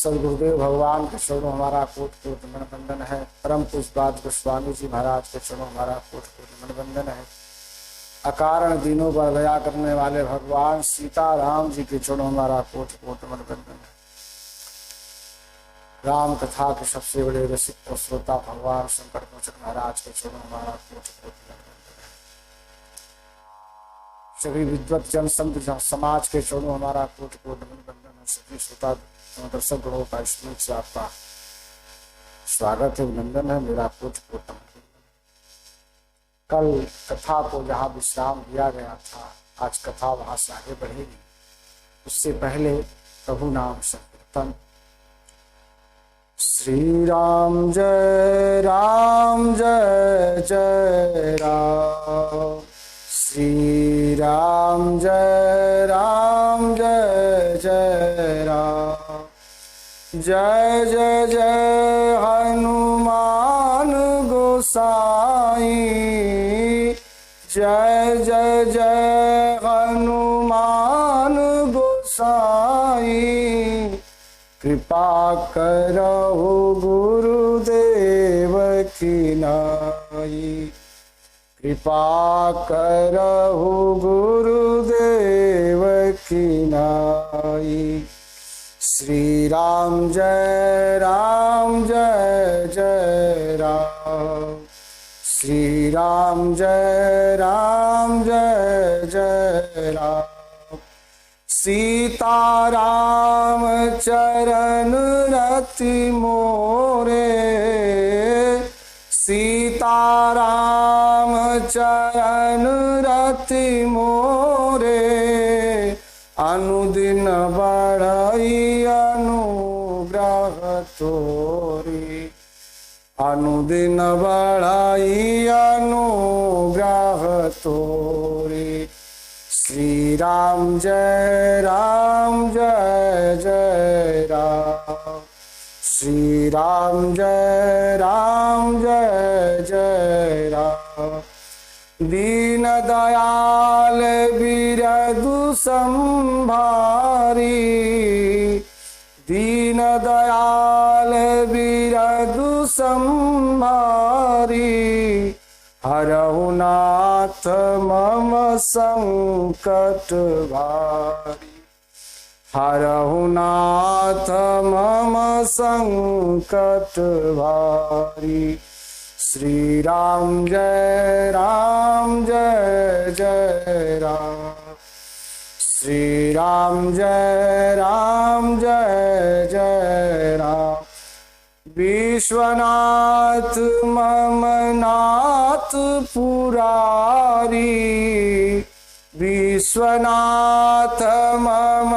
सदगुरुदेव भगवान के चरणों हमारा कोट कोट नमन वंदन है। परम पूज्यपाद गोस्वामी जी महाराज के चरणों हमारा कोट कोट नमन वंदन है। अकारण दीनों पर दया करने वाले भगवान सीता राम जी के चरणों हमारा कोट कोट नमन वंदन है। राम कथा के सबसे बड़े रसिक और श्रोता भगवान शंकर मोचन महाराज के चरणों हमारा कोट कोट नमन वंदन है। सभी विद्वत जन संत समाज के चरणों हमारा कोट कोट नमन वंदन है। सभी श्रोता दर्शक गणों का स्नेह से आपका स्वागत है, अभिनंदन है। मेरा कोट कोट नमन। कल कथा को जहाँ विश्राम दिया गया था, आज कथा वहां से आगे बढ़ेगी। उससे पहले प्रभु नाम संकीर्तन। श्री राम जय जय राम, श्री राम जय जय राम, जय जय जय हनुमान गोसाई, जय जय जय हनुमान गोसाई, कृपा करहु गुरुदेव की नाई, कृपा करहु गुरुदेव की नाई। श्री राम जय जय राम, श्री राम जय जय राम, सीता राम चरण रति मोरे, सीता राम चरण रति मोरे, अनुदिन बढ़ई अनुग्रह तोरी, अनुदिन बढ़ई अनुग्रह तोरी। श्री राम जय जय राम, श्री राम जय जय राम, दीन दयाल बिरदु संभारी, दीन दयाल बिरदु संभारी, हरहु नाथ मम संकट भारी, हरहु नाथ मम संकट भारी। श्री राम जय जय राम, श्री राम जय जय राम, विश्वनाथ मम नाथ पुरारी, विश्वनाथ मम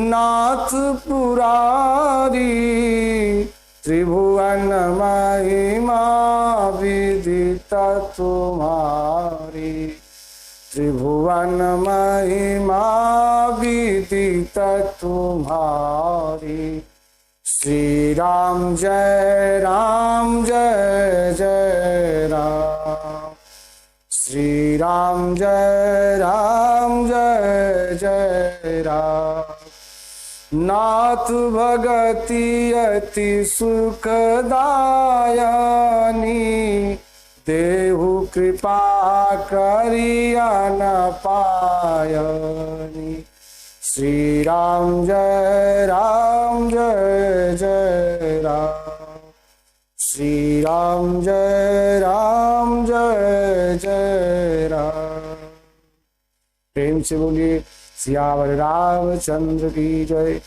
नाथ पुरारी, त्रिभुवन महिमा विदित तुम्हारी, त्रिभुवन महिमा विदित तुम्हारी। श्री राम जय जय राम, श्री राम जय जय राम, नाथ भगति अति सुखदायनी, देहु कृपा करिया न पायनी। श्री राम जय जय राम, श्री राम जय जय राम। प्रेम से बोलिए सियावर रामचंद्र की जय,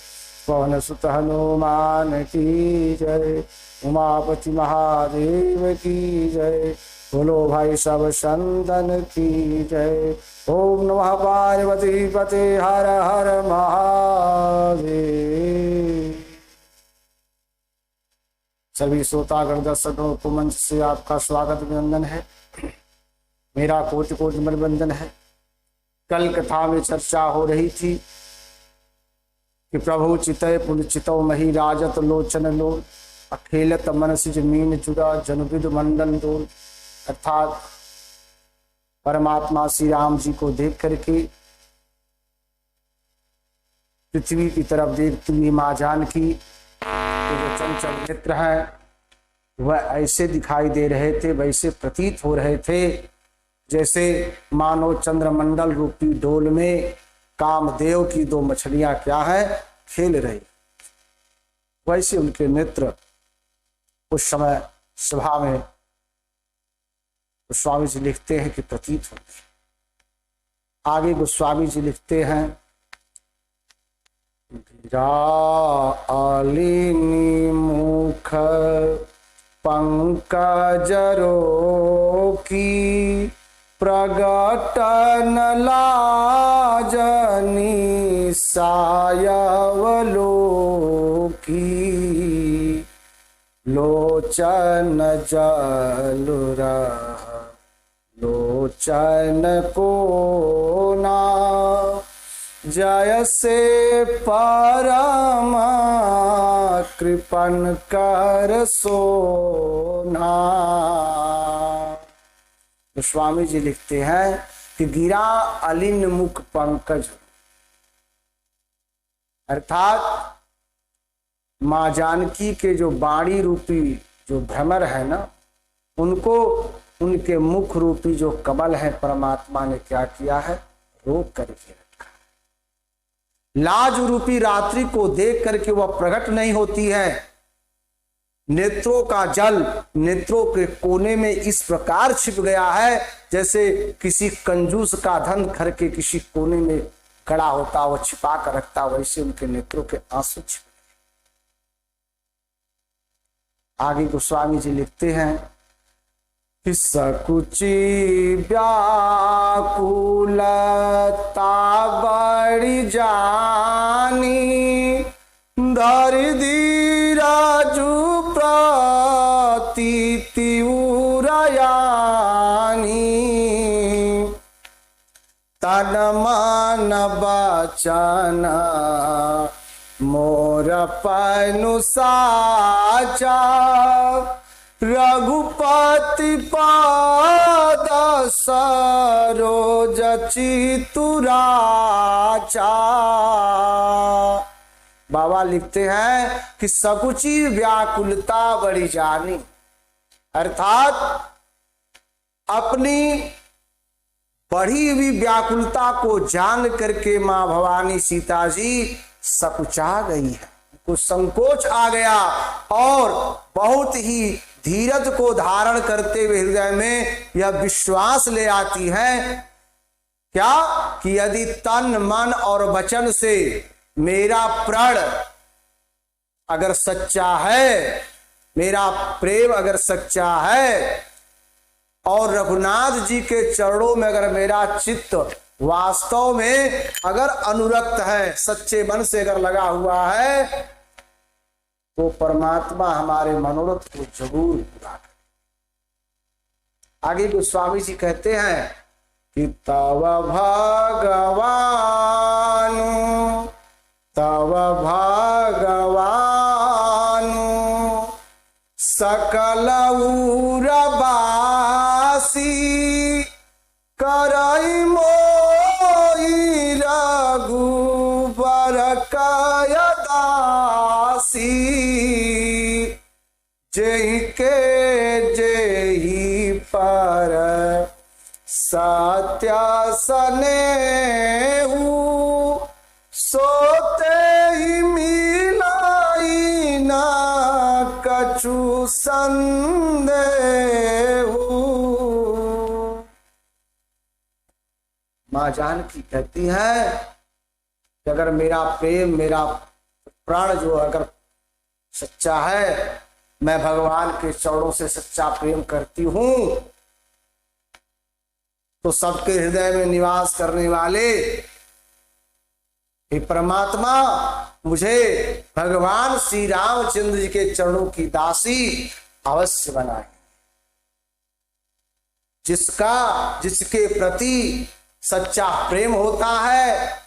पवन सुत हनुमान की जय, उमापति महादेव की जय, बोलो भाई सब संतन की जय। ओम नमः पार्वती पते हर हर महादेव। सभी श्रोतागण दर्शकों को मंच से आपका स्वागत अभिनंदन है। मेरा कोटि कोटि नमन वंदन है। कल कथा में चर्चा हो रही थी कि प्रभु चितय पुलचितो मही राजत लोचन लोल, अखेलत मनसि जमीन चुरा जनविद मंडन डोल। अर्थात परमात्मा श्री राम जी को देख करके पृथ्वी की तरफ देखती हुई माँ जानकी के जो चंचल नेत्र हैं वह ऐसे दिखाई दे रहे थे, वैसे प्रतीत हो रहे थे जैसे मानो चंद्रमंडल रूपी डोल में कामदेव की दो मछलियां क्या है खेल रही। वैसे उनके नेत्र उस समय सभा में गोस्वामी जी लिखते हैं कि प्रतीत होते। आगे गोस्वामी जी लिखते हैं आलिनी मुख पंकज रोकी प्रगटन लाजनी सायवलोकी लोचन जलुरा लोचन कोना जय से परमा कृपन कर सोना। तो स्वामी जी लिखते हैं कि गिरा अलिन मुख पंकज, अर्थात माँ जानकी के जो बाणी रूपी जो भ्रमर है ना, उनको उनके मुख रूपी जो कमल है परमात्मा ने क्या किया है, रोक करके रखा। लाज रूपी रात्रि को देख करके वह प्रकट नहीं होती है। नेत्रों का जल नेत्रों के कोने में इस प्रकार छिप गया है जैसे किसी कंजूस का धन घर के किसी कोने में खड़ा होता, वह छिपा कर रखता, वैसे उनके नेत्रों के आंसू छिप। आगे गोस्वामी जी लिखते हैं कि सकुची व्याकुलता बड़ी जानी धरि धीराजु प्रतीति उरयानी तन मन बचन मोर पनु साचा रघुपति पाद सरोज चितुराचा। बाबा लिखते हैं कि सकुची व्याकुलता बड़ी जानी, अर्थात अपनी बढ़ी हुई व्याकुलता को जान करके मां भवानी सीता जी सकुचा गई है, कुछ संकोच आ गया और बहुत ही धीरज को धारण करते हुए हृदय में यह विश्वास ले आती है क्या कि यदि तन मन और वचन से मेरा प्रण अगर सच्चा है, मेरा प्रेम अगर सच्चा है और रघुनाथ जी के चरणों में अगर मेरा चित्त वास्तव में अगर अनुरक्त है, सच्चे मन से अगर लगा हुआ है, तो परमात्मा हमारे मनोरथ को जरूर पूरा करे। आगे गोस्वामी जी कहते हैं कि तव भगवान सकल उरबासी करई मोई रघुबर कयदासी जेहि के जेहि पर सत्य सनेहु सोते ही मिलाई ना कछु संदेहु। मां जानकी कहती है कि अगर मेरा प्रेम मेरा प्राण जो अगर सच्चा है, मैं भगवान के चरणों से सच्चा प्रेम करती हूं, तो सबके हृदय में निवास करने वाले हे परमात्मा मुझे भगवान श्री रामचंद्र जी के चरणों की दासी अवश्य बनाए। जिसके प्रति सच्चा प्रेम होता है,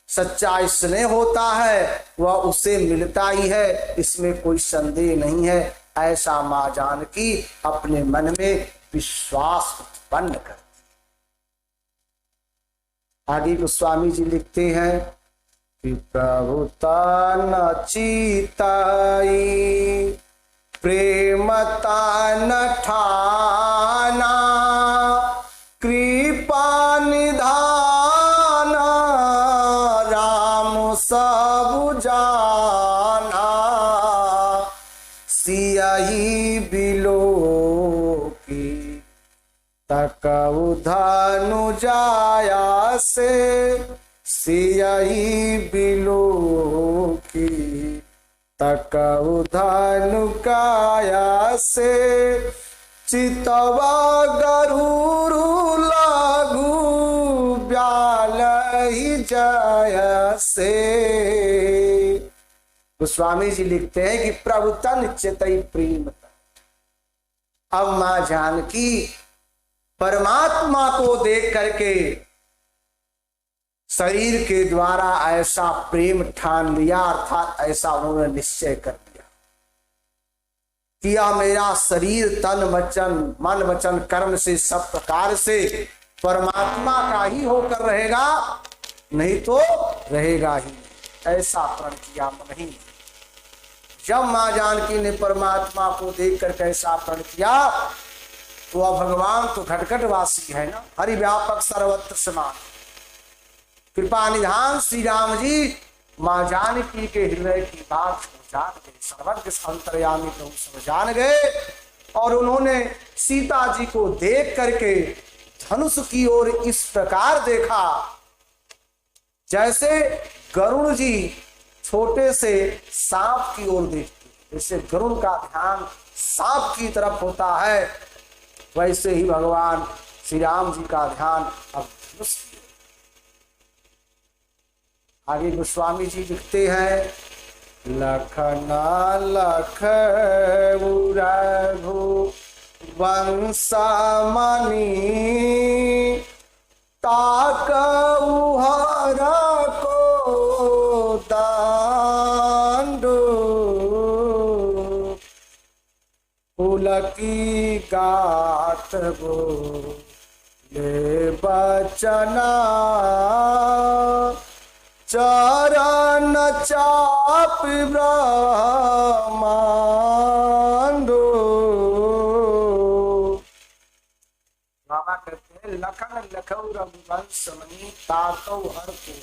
सच्चा स्नेह होता है, वह उसे मिलता ही है, इसमें कोई संदेह नहीं है। ऐसा मां जानकी अपने मन में विश्वास उत्पन्न करती। आगे गोस्वामी जी लिखते हैं कि प्रभुता न चीताई प्रेमता न ठाना कृपा निधान राम सब जाना सियहि बिलो की तकउ धनु जाया से सियहि बिलो की तकउ धनु काया से चितवा गरुरु लघु ब्यालहि जय से। गोस्वामी जी लिखते हैं कि प्रभु तन चितई प्रेम तन। अब मां जानकी परमात्मा को देख करके शरीर के द्वारा ऐसा प्रेम ठान लिया, अर्थात ऐसा उन्होंने निश्चय कर लिया कि यह मेरा शरीर तन वचन मन वचन कर्म से सब प्रकार से परमात्मा का ही होकर रहेगा, नहीं तो रहेगा ही, ऐसा प्रण किया नहीं। जब मां जानकी ने परमात्मा को देखकर कैसा प्रण किया तो वह भगवान तो घटघटवासी है ना, हरि व्यापक सर्वत्र समान। कृपा निधान श्री राम जी मां जानकी के हृदय की बात को जान गए, सर्वज्ञ अंतर्यामी प्रभु सब जान गए और उन्होंने सीता जी को देख करके धनुष की ओर इस प्रकार देखा जैसे गरुड़ जी छोटे से सांप की ओर देखते, जैसे गरुड़ का ध्यान सांप की तरफ होता है, वैसे ही भगवान श्री राम जी का ध्यान अब धनुष की। आगे गोस्वामी जी लिखते हैं लखना लख रघु वंशमणि ताकउ हर को दांडो पुलकी गाथ गो ले बचना चरण चाप ब्रह्मांडो। बाबा कहते हैं लखन लखौ रघुवंश मणि ताकौ हर को।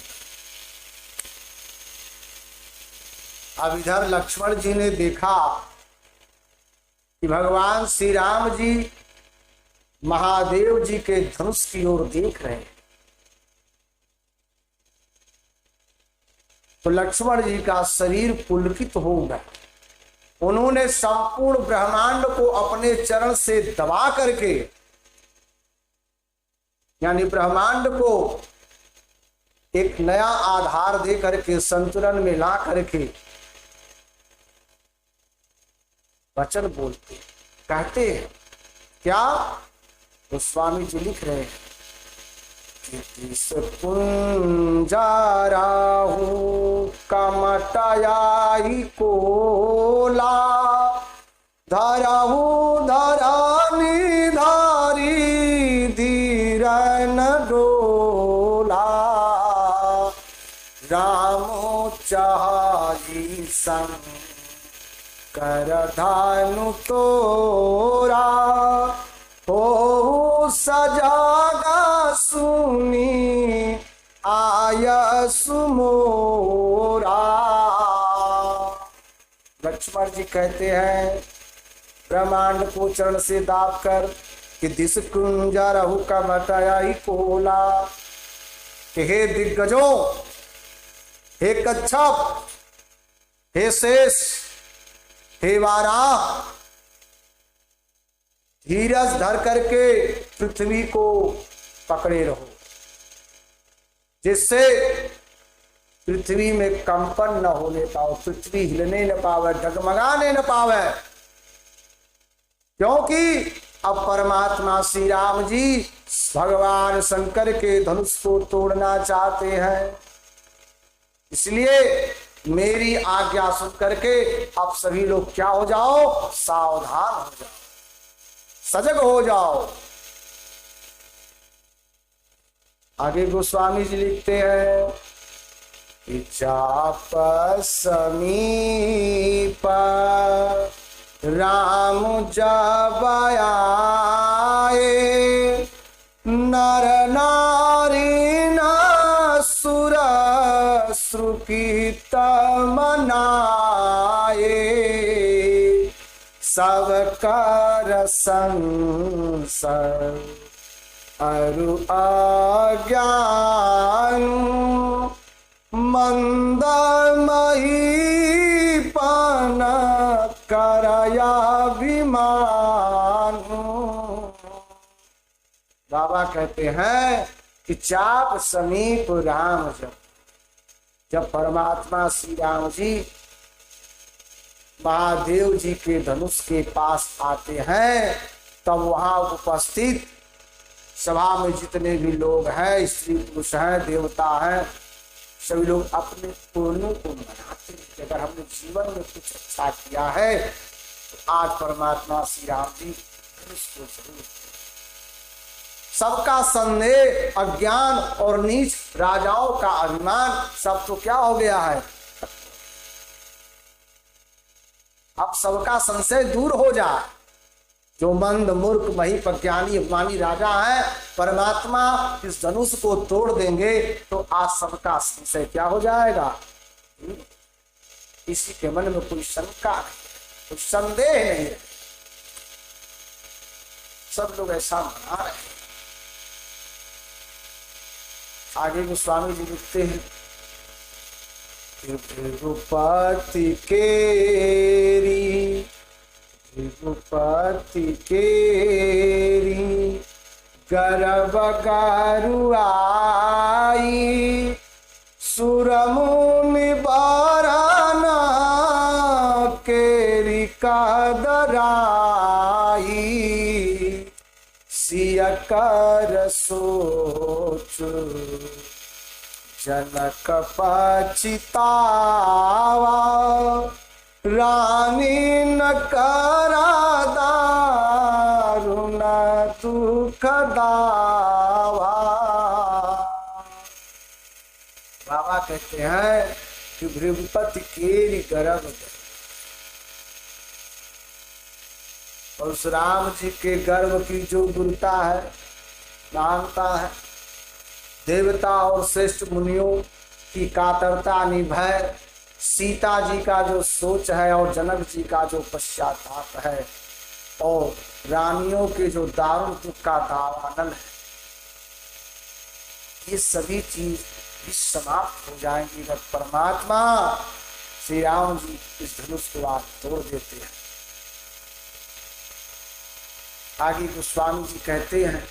अब इधर लक्ष्मण जी ने देखा कि भगवान श्री राम जी महादेव जी के धनुष की ओर देख रहे हैं, तो लक्ष्मण जी का शरीर पुलकित हो गया। उन्होंने संपूर्ण ब्रह्मांड को अपने चरण से दबा करके, यानी ब्रह्मांड को एक नया आधार दे करके संतुलन में ला करके वचन बोलते कहते हैं क्या? तो स्वामी जी लिख रहे हैं किस पुंजाराहू कमटयाई कोला धराहू धरानी धारी धीरन डोला रामो चाही संग कर धानु तोरा हो सजागा सुनी आय सुमोरा। लक्ष्मण जी कहते हैं ब्रह्मांड को चरण से दाब कर कि दिस कुंजा रहु का मटाया ही कोला, कि हे दिग्गजों, हे कच्छप, हे शेष, हे वाराह, धीरज धर करके पृथ्वी को पकड़े रहो जिससे पृथ्वी में कंपन न होने पाओ, पृथ्वी हिलने न पावे, डगमगाने न पावे, क्योंकि अब परमात्मा श्री राम जी भगवान शंकर के धनुष को तोड़ना चाहते हैं। इसलिए मेरी आज्ञा सुन करके अब सभी लोग क्या हो जाओ? सावधान हो जाओ, सजग हो जाओ। आगे गोस्वामी जी लिखते हैं चाप समीप राम जब आए, नर नारी न सुर श्रुति मनाए, सब कर संसर अरु अज्ञान, मंदमही पान करया विमान। बाबा कहते हैं कि चाप समीप राम जब परमात्मा श्री राम जी महादेव जी के धनुष के पास आते हैं, तब वहां उपस्थित सभा में जितने भी लोग हैं, स्त्री पुरुष हैं, देवता हैं, सभी लोग अपने पुण्यों को मनाते हैं कि अगर हमने जीवन में कुछ अच्छा किया है तो आज परमात्मा श्री राम जी धनुष को जरूर। सबका संदेह, अज्ञान और नीच राजाओं का अभिमान सब तो क्या हो गया है, अब सबका संशय दूर हो जाए। जो मंद मूर्ख मही प्रज्ञानी अभिमानी राजा है, परमात्मा इस धनुष को तोड़ देंगे तो आज सबका संशय क्या हो जाएगा, किसी के मन में कोई शंका नहीं, कोई संदेह नहीं, सब लोग ऐसा मना रहे हैं। आगे गोस्वामी जी लिखते हैं, भृगुपति केरी, भृगुपति केरी गर्भ गारु आई, सुरमुनि बाराना केरी कादराई, सिया कर सोच जनक पछितावा, रानी न करा दारुण दुख दावा। बाबा कहते हैं कि भृगुपति केरी गर्भ, परशुराम जी के गर्भ की जो गुरुता है, महानता है, देवता और श्रेष्ठ मुनियों की कातरता निभय, सीता जी का जो सोच है और जनक जी का जो पश्चाताप है, और रानियों के जो दारुण दुख का दावानल है, ये सभी चीज भी समाप्त हो जाएंगी जब परमात्मा श्री राम जी इस धनुष को आज तोड़ देते हैं। आगे गोस्वामी जी कहते हैं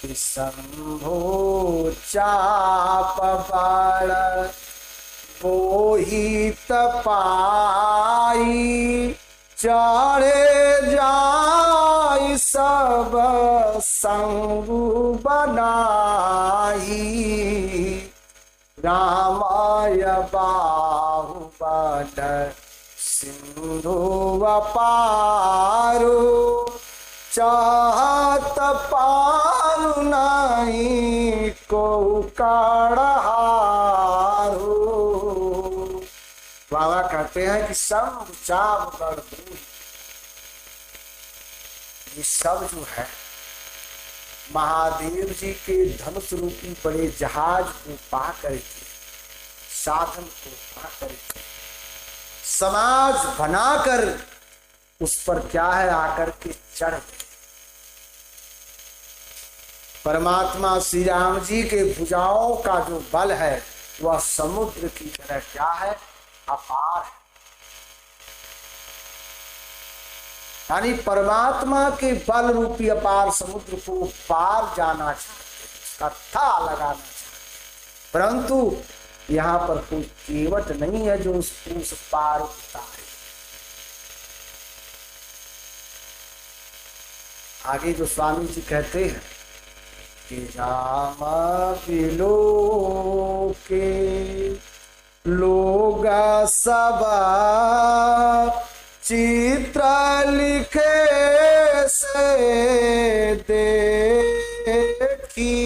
कि शंभो चाप बाण मोहित पाई, चढ़े जाई सब संगु बनाई, रामाय बाहुबल सिंधु अपारो, चाहत पारु नहीं को काढ़ारो। बाबा कहते हैं कि सब चाप कर दो, ये सब जो है महादेव जी के धनुष रूपी बड़े जहाज को पा करके, साधन को पा करके, समाज बनाकर उस पर क्या है आकर के चढ़, परमात्मा श्री राम जी के भुजाओं का जो बल है वह समुद्र की तरह क्या है, अपार है। यानी परमात्मा के बल रूपी अपार समुद्र को पार जाना चाहते, उसका था लगाना चाहते, परंतु यहाँ पर कोई केवट नहीं है जो उसको उस पार उतारे। आगे जो स्वामी जी कहते हैं कि राम बिलो के लोग सब चित्र लिखे से देखी,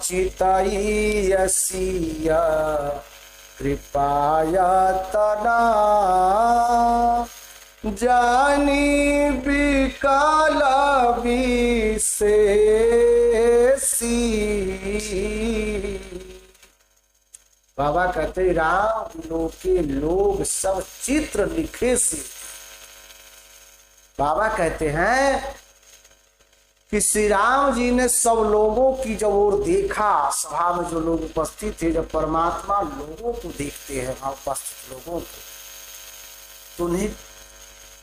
चितयसीय कृपायतना जानी विकल विशेषी। बाबा कहते राम लोके लोग सब चित्र लिखे से। बाबा कहते हैं कि श्री राम जी ने सब लोगों की जब ओर देखा, सभा में जो लोग उपस्थित थे, जब परमात्मा लोगों को देखते हैं, वहां उपस्थित लोगों को, तो उन्हें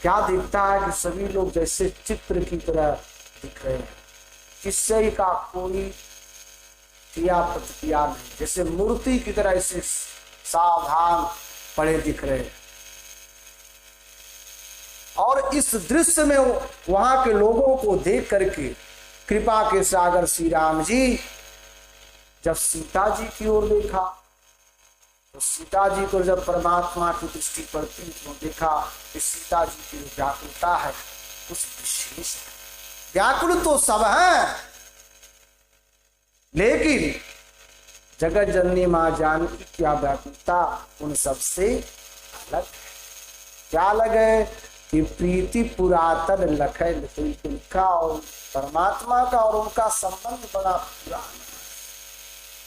क्या दिखता है कि सभी लोग जैसे चित्र की तरह दिख रहे हैं, किसी का कोई क्रिया प्रतिक्रिया नहीं, जैसे मूर्ति की तरह ऐसे सावधान पड़े दिख रहे हैं। और इस दृश्य में वहां के लोगों को देख करके कृपा के सागर श्री राम जी जब सीता जी की ओर देखा, तो सीता जी को जब परमात्मा की दृष्टि पड़ती तो देखा कि सीता जी की व्याकुलता है कुछ विशेष है। व्याकुल तो सब है, लेकिन जगत जननी मां जानकी की क्या व्याकुलता उन सबसे अलग है। क्या अलग है कि प्रीति पुरातन लखै उनका और परमात्मा का और उनका संबंध बड़ा पुराना,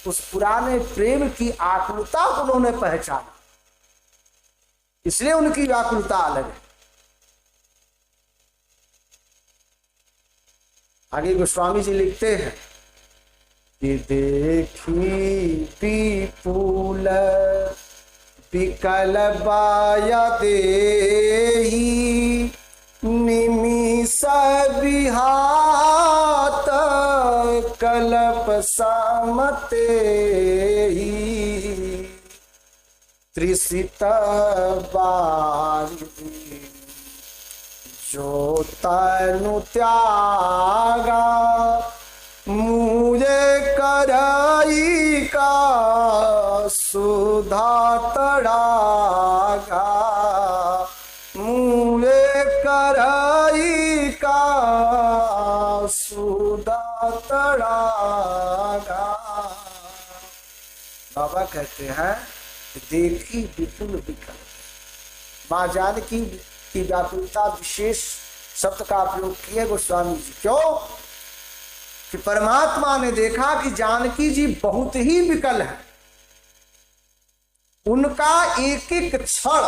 उस पुराने प्रेम की आकुलता को उन्होंने पहचाना, इसलिए उनकी व्याकुलता अलग है। आगे गोस्वामी जी लिखते हैं कि देखी विपुल विकल बाया देही निमिष विहात कल्प समते त्रिसित बारी जो तनु त्यागा मुझे कराई का सुधा तड़ागा, मुझे कराई का सुधा तड़ागा। बाबा कहते हैं देखी विपुल विकल, मां जानकी की व्याकुलता विशेष शब्द का प्रयोग किए गोस्वामी जी। क्यों कि परमात्मा ने देखा कि जानकी जी बहुत ही विकल है, उनका एक एक क्षण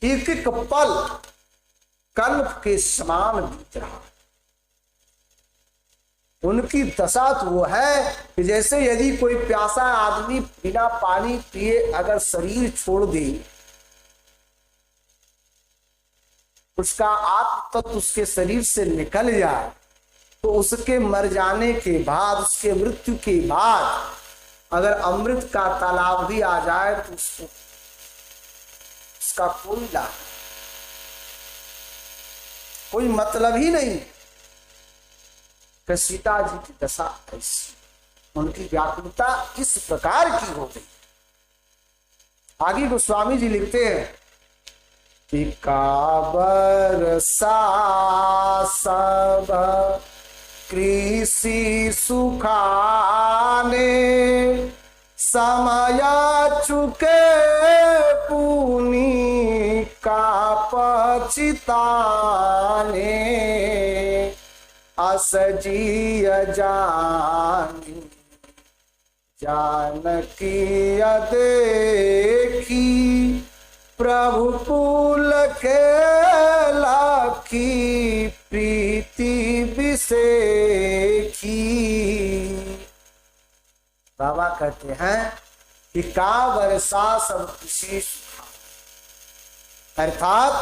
एक एक पल कल्प के समान बीत रहा। उनकी दशा तो वो है कि जैसे यदि कोई प्यासा आदमी बिना पानी पिए अगर शरीर छोड़ दे, उसका आत्म तत्व उसके शरीर से निकल जाए, तो उसके मर जाने के बाद, उसके मृत्यु के बाद अगर अमृत का तालाब भी आ जाए तो उसका कोई लाभ, कोई मतलब ही नहीं। कि सीता जी की दशा ऐसी, उनकी व्याकुलता इस प्रकार की हो गई। आगे गोस्वामी जी लिखते हैं कि काबर सब कृषि सुखाने समय चुके पुनि का पचिताने असजीय जानी जानकी देखी प्रभु पुल के लाखी प्रीति विसेखी। बाबा कहते हैं कि का वर्षा सब कृषि सुखा, अर्थात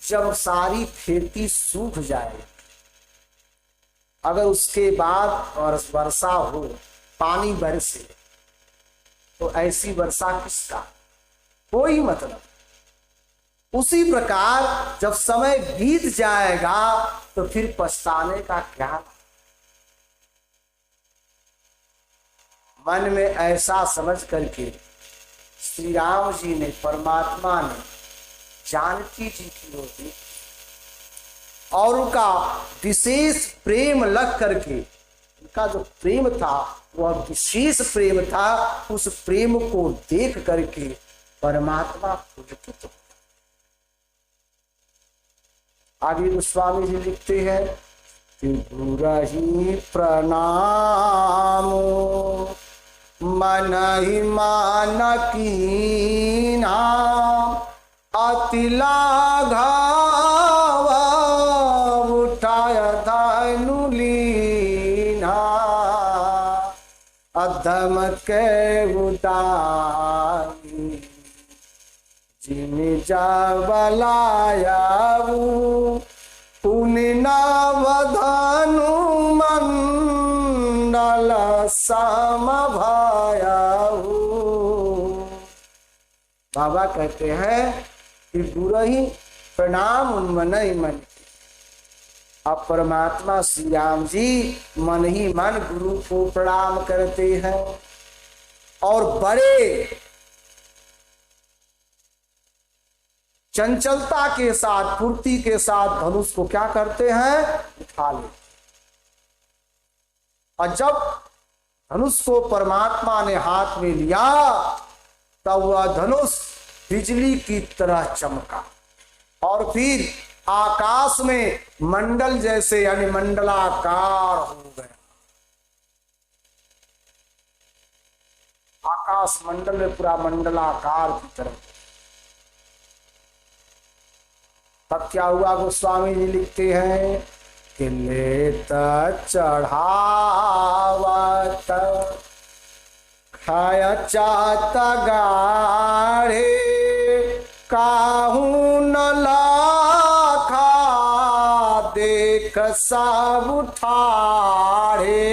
जब सारी खेती सूख जाए, अगर उसके बाद और वर्षा हो, पानी बरसे, तो ऐसी वर्षा किसका, कोई मतलब। उसी प्रकार जब समय बीत जाएगा तो फिर पछताने का क्या। मन में ऐसा समझ करके श्री राम जी ने, परमात्मा ने जानकी जी की ओर देखी और उनका विशेष प्रेम लग करके, उनका जो प्रेम था वह विशेष प्रेम था, उस प्रेम को देख करके परमात्मा पुलकित। आगे गोस्वामी जी लिखते हैं कि बुराही प्रणाम मन ही मान कीना अति लाघव उठाय धनु लीना अधम के उदारी जिन जावलायाऊ पुनिनावधानु मंडल समभायाऊ। बाबा कहते हैं कि गुरही प्रणाम मन ही मन। अब परमात्मा श्री राम जी मन ही मन गुरु को प्रणाम करते हैं और बड़े चंचलता के साथ, फुर्ती के साथ धनुष को क्या करते हैं, उठा लेते। और जब धनुष को परमात्मा ने हाथ में लिया तब वह धनुष बिजली की तरह चमका और फिर आकाश में मंडल जैसे यानी मंडलाकार हो गया। आकाश मंडल में पूरा मंडलाकार की तरह। तब क्या हुआ, गोस्वामी जी लिखते हैं कि लेत चढ़ावत खाया चात गाढ़े काहू न लाखा देख सब उठाड़े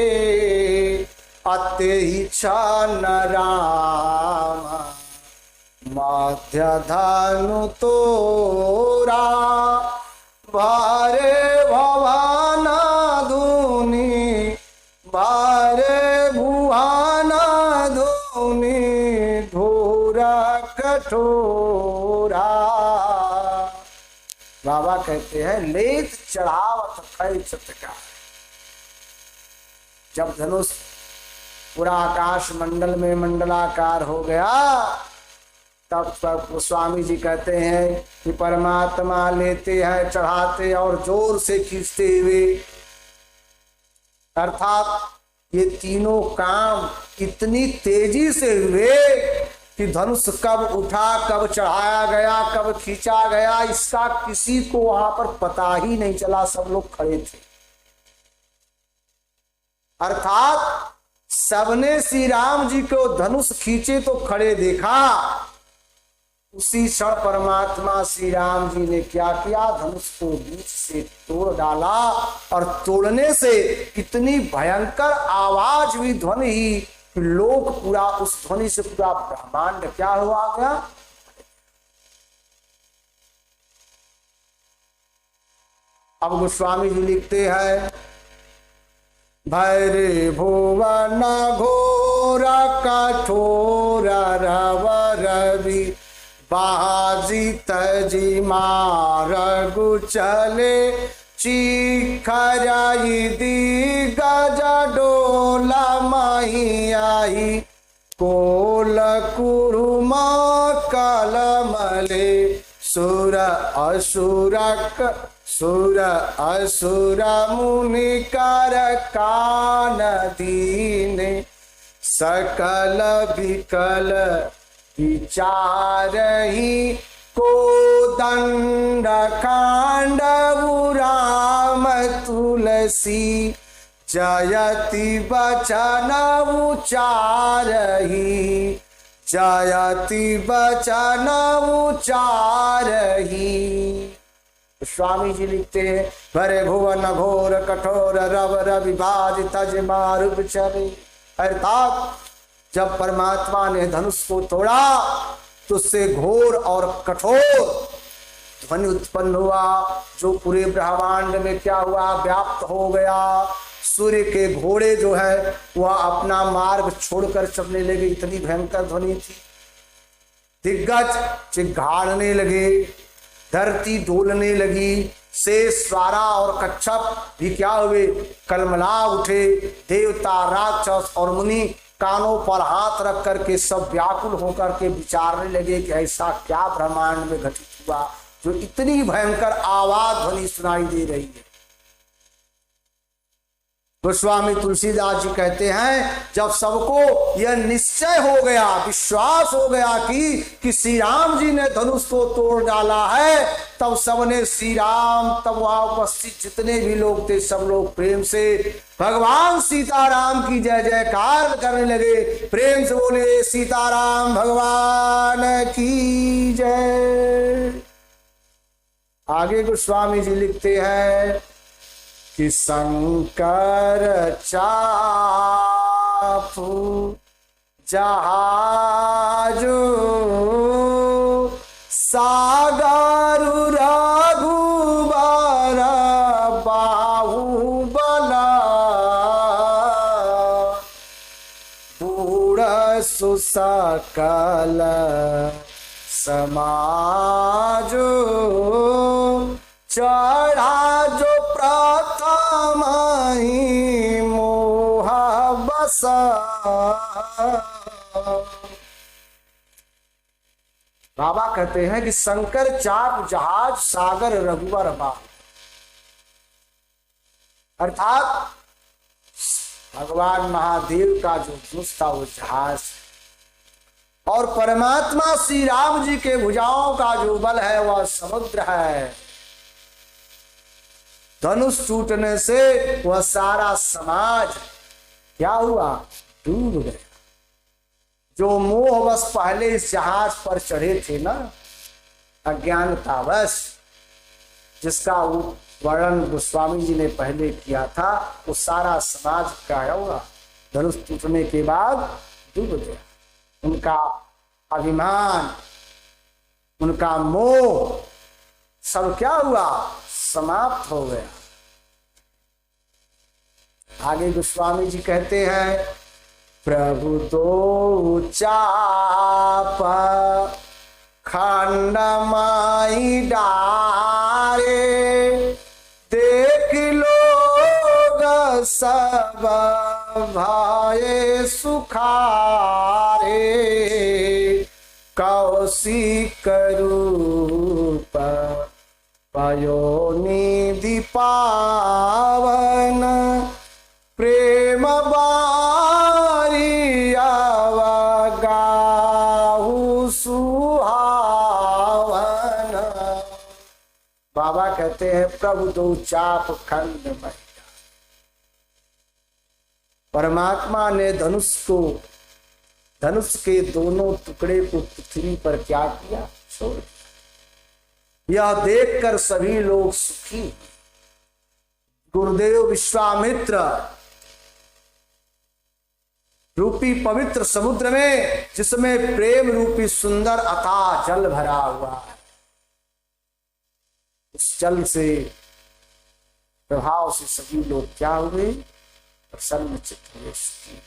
अते ही छन राम मध्य धनु तोरा भारे भवन धुनी भारे भुवन धुनी धोरा कठोरा। बाबा कहते हैं लेत चढ़ावत खै चटका। जब धनुष पूरा आकाश मंडल में मंडलाकार हो गया तब गोस्वामी जी कहते हैं कि परमात्मा लेते हैं, चढ़ाते और जोर से खींचते हुए, अर्थात ये तीनों काम इतनी तेजी से हुए कि धनुष कब उठा, कब चढ़ाया गया, कब खींचा गया, इसका किसी को वहां पर पता ही नहीं चला। सब लोग खड़े थे, अर्थात सबने श्री राम जी को धनुष खींचे तो खड़े देखा। उसी क्षण परमात्मा श्री राम जी ने क्या किया, धनुष को बीच से तोड़ डाला और तोड़ने से इतनी भयंकर आवाज हुई, ध्वनि ही, लोग पूरा उस ध्वनि से पूरा ब्रह्मांड क्या हुआ गया। अब गोस्वामी जी लिखते हैं भैरे भुवन घोर कठोर रव रवि बाजी तजी मार गुचले चिखराई दी गज डोला महियाई कोल कुरुम कलमले सुर असुर मुनि कर कान दीने सकल विकल विचारही को दंड कांड राम तुलसी जयति बचन उचारही जयति बचन उचारही। स्वामी जी लिखते हैं भरे भुवन घोर कठोर रव रवि बाज तज मारुप चले। अर्थात जब परमात्मा ने धनुष को तोड़ा तो उससे घोर और कठोर ध्वनि उत्पन्न हुआ, जो पूरे ब्रह्मांड में क्या हुआ, व्याप्त हो गया। सूर्य के घोड़े जो है वह अपना मार्ग छोड़कर चलने लगे, इतनी भयंकर ध्वनि थी। दिग्गज चिघाड़ने लगे, धरती डोलने लगी, शेष, स्वारा और कच्छप भी क्या हुए, कलमला उठे। देवता, राक्षस और मुनि कानों पर हाथ रख करके सब व्याकुल होकर के विचारने लगे कि ऐसा क्या ब्रह्मांड में घटित हुआ जो इतनी भयंकर आवाज ध्वनि सुनाई दे रही है। गोस्वामी तुलसीदास जी कहते हैं, जब सबको यह निश्चय हो गया, विश्वास हो गया कि श्री राम जी ने धनुष को तोड़ डाला है, तब सबने श्री राम, तब वहां उपस्थित जितने भी लोग थे सब लोग प्रेम से भगवान सीताराम की जय जयकार करने लगे। प्रेम से बोले सीताराम भगवान की जय। आगे गोस्वामी जी लिखते हैं कि शंकर चापू जहाजो सागर रघुबर बाहुबला बूढ़ सुसकल समाजो चढ़ा जो प्रथम ही मोह बस। बाबा कहते हैं कि शंकर चाप जहाज सागर रघुवर बा, अर्थात भगवान महादेव का जो धनुष था वो जहाज, और परमात्मा श्री राम जी के भुजाओं का जो बल है वह समुद्र है। धनुष टूटने से वह सारा समाज क्या हुआ, डूब गया। जो मोहवश पहले इस जहाज पर चढ़े थे ना, अज्ञानतावश, जिसका वर्णन गोस्वामी जी ने पहले किया था, वो सारा समाज का हुआ धनुष टूटने के बाद डूब गया। उनका अभिमान, उनका मोह सब क्या हुआ, समाप्त हो गया। आगे गोस्वामी जी कहते हैं, प्रभु तो चाप खंडमाई डारे, देख लोग सब भाए सुखारे, कौशिक रूप पयोनिधि पावन, प्रेम बारी अवगाहु सुहावन। बाबा कहते हैं, प्रभु दो चाप खंड में, परमात्मा ने धनुष के दोनों टुकड़े को पृथ्वी पर क्या किया, छोड़ दिया। यह देखकर सभी लोग सुखी। गुरुदेव विश्वामित्र रूपी पवित्र समुद्र में, जिसमें प्रेम रूपी सुंदर अथाह जल भरा हुआ है, उस जल से प्रभाव से सभी लोग क्या हुए, प्रसन्न चित्त हुए, सुखी।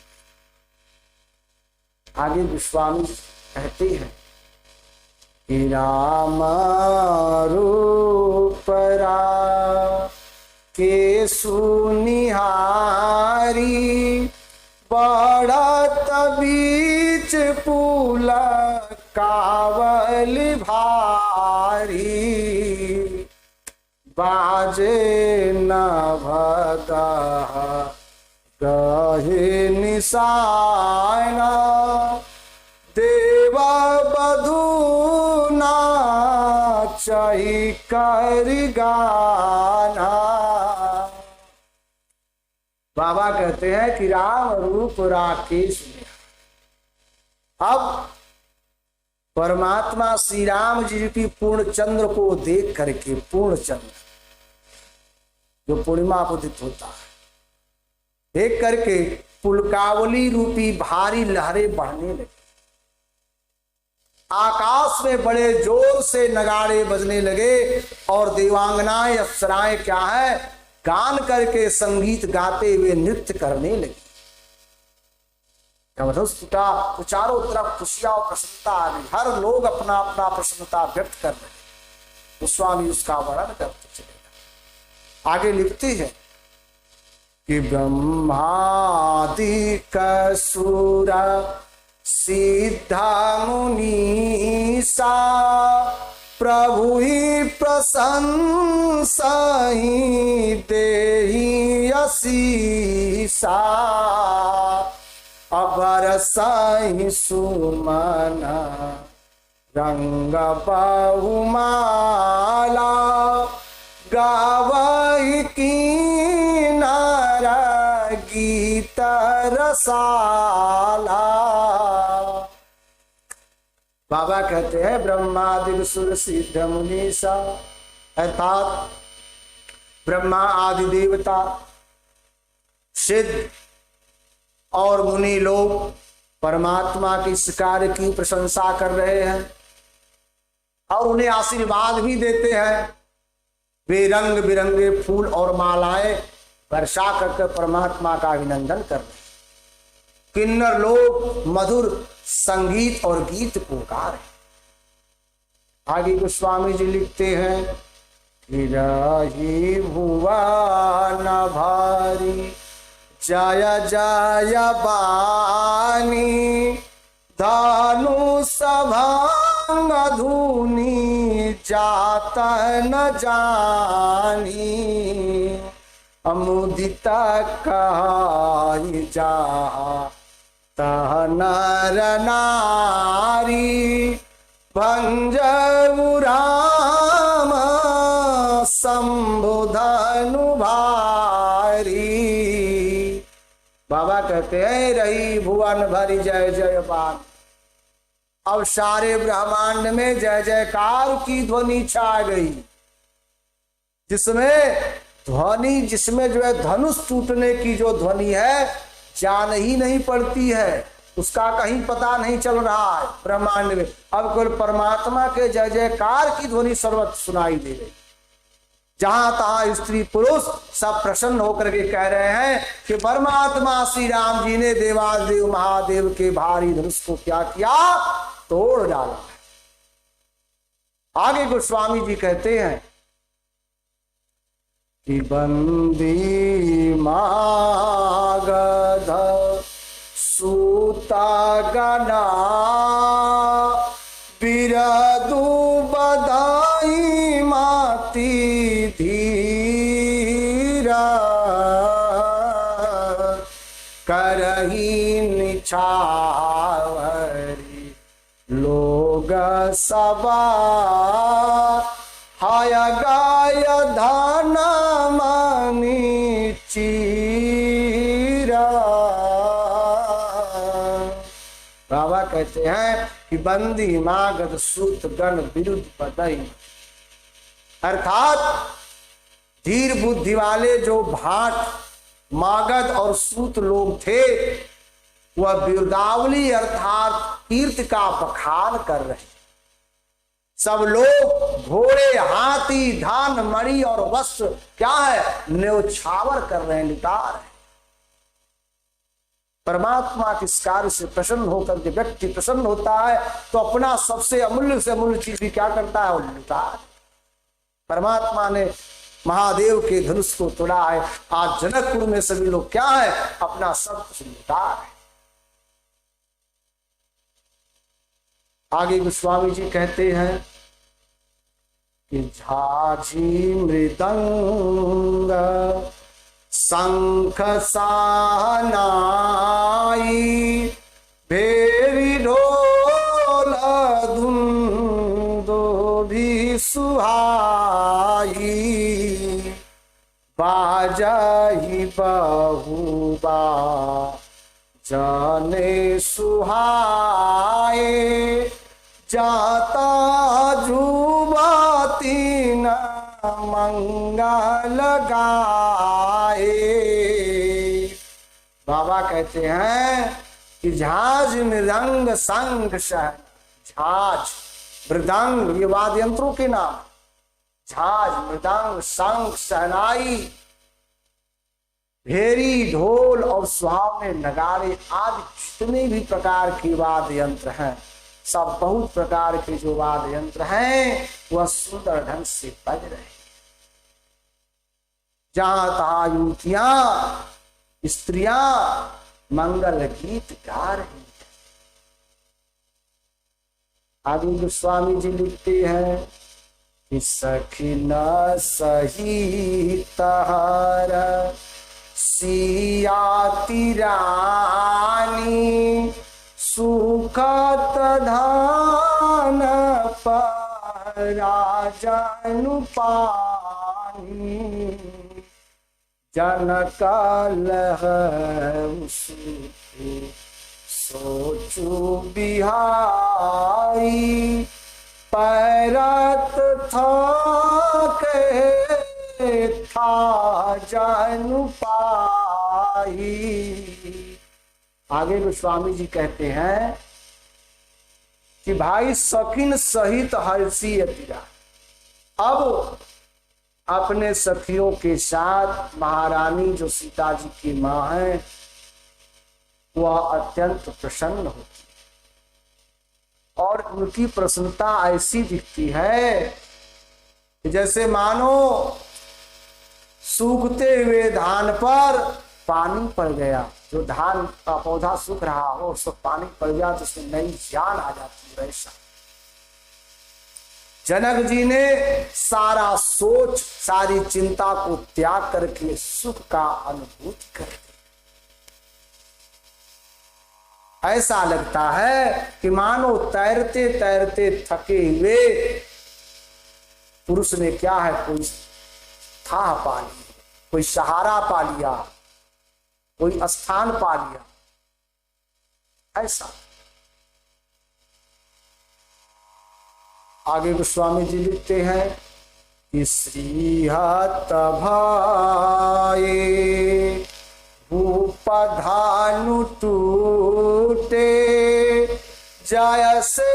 आगे गोस्वामी कहते हैं कि राम रूप के सुनिहारी, बढ़त बीच पुल कावल भारी, बाजे न भगा गहे निशाना, देव बधू नाचहि कर गाना। बाबा कहते हैं कि राम रूप राकेश में, अब परमात्मा श्री राम जी की पूर्ण चंद्र को देख करके, पूर्ण चंद्र जो पूर्णिमा उदित होता है, देख करके पुलकावली रूपी भारी लहरें बढ़ने लगी। आकाश में बड़े जोर से नगाड़े बजने लगे और देवांगनाएं, अप्सराएं क्या है, गान करके संगीत गाते हुए नृत्य करने लगी। जब धनुष टूटा तो चारों तरफ खुशियां और प्रसन्नता आ गई। हर लोग अपना अपना प्रसन्नता व्यक्त कर रहे। तो स्वामी उसका वर्णन करते चलेगा। आगे लिखते हैं कि ब्रह्मादिक सुर सिद्धा मुनीसा प्रभु ही प्रशंसा ही देहि असीसा अबर साई सुमन रंग बहुमाला गावई किनारा गीत रसाला। बाबा कहते हैं ब्रह्मादि सुर सिद्ध मुनीसा, अर्थात ब्रह्मा आदि देवता, सिद्ध और मुनि लोग परमात्मा के इस कार्य की प्रशंसा कर रहे हैं और उन्हें आशीर्वाद भी देते हैं। वे रंग बिरंगे फूल और मालाएं वर्षा करके परमात्मा का अभिनंदन कर रहे हैं। किन्नर लोग मधुर संगीत और गीत को गा रहे। आगे गोस्वामी जी लिखते हैं कि राही भुवन भारी जय जय बानी धनु सभांग धुनी जात न जानी अमुदित कहाई जा तह नर नारी भंजऊ राम संबुधनु भारी। बाबा कहते हैं रही भुवन भरी जय जय बान। अब सारे ब्रह्मांड में जय जयकार की ध्वनि छा गई, जिसमें जो है धनुष टूटने की जो ध्वनि है जान ही नहीं पड़ती है, उसका कहीं पता नहीं चल रहा है ब्रह्मांड में। अब केवल परमात्मा के जय जयकार की ध्वनि सर्वत्र सुनाई दे रही। जहां तहां स्त्री पुरुष सब प्रसन्न होकर के कह रहे हैं कि परमात्मा श्री राम जी ने देवादेव महादेव के भारी धनुष को क्या किया, तोड़ डाला। आगे गोस्वामी जी कहते हैं कि बंदी मागध सूता गना बिरदु बधाई माती धीरा करही निछावरी लोग सबा हाय गाय धन मनी चीरा। बाबा कहते हैं कि बंदी मागध सूत गण विरुद्ध पदई, अर्थात धीर बुद्धि वाले जो भाट मागध और सूत लोग थे वह बिरुदावली अर्थात कीर्ति का बखान कर रहे। सब लोग घोड़े हाथी धान मणि और वस्त्र क्या है न्योछावर कर रहे हैं, लुटा रहे हैं। परमात्मा के इस कार्य से प्रसन्न होकर के व्यक्ति प्रसन्न होता है तो अपना सबसे अमूल्य से अमूल्य चीज भी क्या करता है, वो लुटा है। परमात्मा ने महादेव के धनुष को तोड़ा है। आज जनकपुर में सभी लोग क्या है, अपना सब कुछ लुटा है। आगे गोस्वामी जी कहते हैं कि झाझी मृदंग शंख सानाई भेरी ढोल धुंदो भी सुहाई बाजाही बहुबा जाने सुहाए जाता जुबाती न मंगल गाए। बाबा कहते हैं कि झाज मृदंग शंख झाज मृदंग ये वाद्य यंत्रों के नाम, झाज मृदंग शंख शहनाई भेरी ढोल और सुहावने नगाड़े आदि जितने भी प्रकार के वाद्य यंत्र हैं सब बहुत प्रकार के जो वाद्य यंत्र हैं वह सुंदर ढंग से बज रहे। जहां तहां युवतियां स्त्रियां मंगल गीत गा रही। आगे गोस्वामी जी लिखते हैं कि सखी न सही तहारा सियाती रानी सुखत धान पराजनु पानी जनक सोचू बिहारी पैरत था जनु पाई। आगे गोस्वामी जी कहते हैं कि भाई सखिन सहित हर्षी अतिरा, अब अपने सखियों के साथ महारानी जो सीता जी की मां है वह अत्यंत प्रसन्न होती और उनकी प्रसन्नता ऐसी दिखती है कि जैसे मानो सूखते हुए धान पर पानी पड़ गया। जो धान का पौधा सूख रहा हो उस पर पानी पड़ गया तो उसमें नई जान आ जाती है। वैसा जनक जी ने सारा सोच सारी चिंता को त्याग करके सुख का अनुभूति कर दी। ऐसा लगता है कि मानो तैरते तैरते थके हुए पुरुष ने क्या है कोई था पा लिया, कोई सहारा पा लिया, कोई स्थान पा लिया। ऐसा आगे गोस्वामी जी लिखते हैं कि श्रीहत भाए भूपधानु टूटे जयसे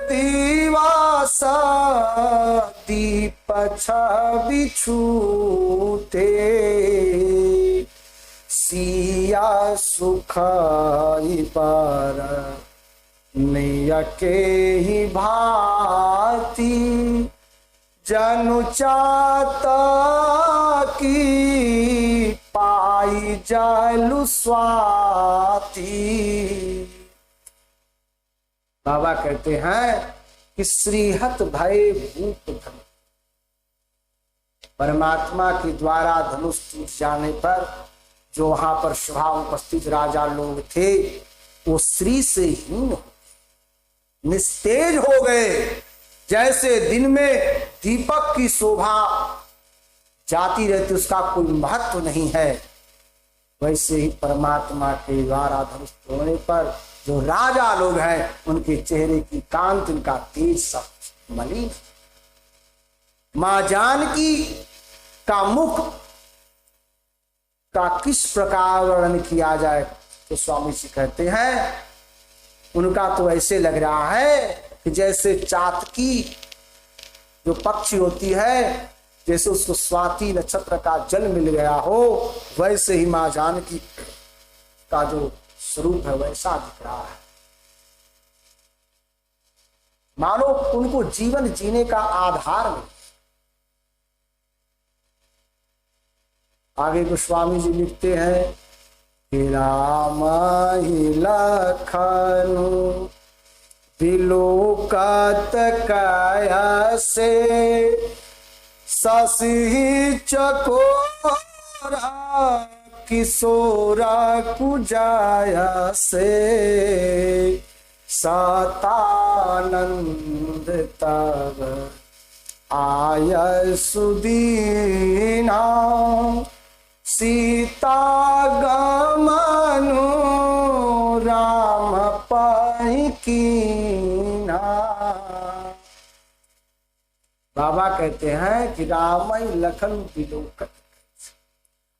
दिवास दीप छवि छूटे सिया सुख पर नैया के ही भांति जनु चाता की पाई जलु स्वाति। बाबा कहते हैं कि श्रीहत भय भूप धन, परमात्मा के द्वारा धनुष टूट जाने पर जो वहां पर सभा उपस्थित राजा लोग थे वो श्री से हीन निस्तेज हो गए। जैसे दिन में दीपक की शोभा जाती रहती उसका कोई महत्व नहीं है, वैसे ही परमात्मा के द्वारा धनुष तोड़ने पर जो राजा लोग हैं उनके चेहरे की कांति उनका तेज सब मलिन। मां जानकी का मुख का किस प्रकार वर्णन किया जाए तो स्वामी जी कहते हैं उनका तो ऐसे लग रहा है कि जैसे चातकी जो पक्षी होती है जैसे उसको स्वाति नक्षत्र का जल मिल गया हो वैसे ही मां जानकी का जो स्वरूप है वैसा दिख रहा है। मानो उनको जीवन जीने का आधार मिले। आगे गोस्वामी जी लिखते हैं कि राम ही लखनु विलोकत काया से शशि चकोरा किशोरा कुजाया से सतानंद तब आय सुदीना सीता गमनु राम पाई कीना। बाबा कहते हैं कि रामई लखन विलोकत।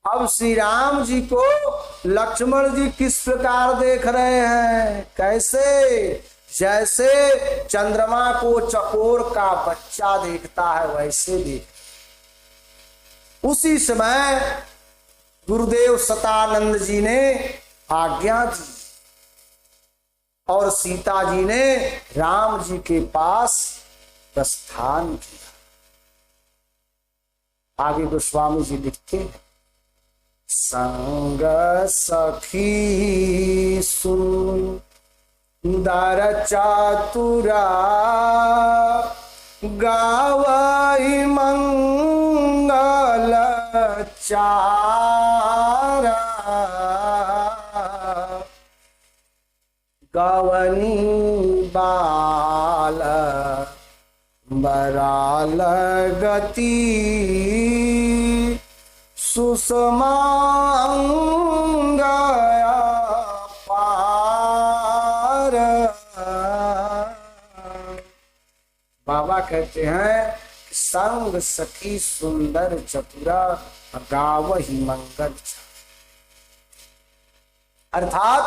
अब श्री राम जी को लक्ष्मण जी किस प्रकार देख रहे हैं, कैसे? जैसे चंद्रमा को चकोर का बच्चा देखता है वैसे देख। उसी समय गुरुदेव सतानंद जी ने आज्ञा दी और सीता जी ने राम जी के पास प्रस्थान किया। आगे गोस्वामी जी लिखते हैं, संग सखी सुंदर चातुरा गावई मंगल चारा गवनी बाल बराल गति सुषमांगया पार। बाबा कहते हैं संग सखी सुंदर चतुरा गावहि मंगल। अर्थात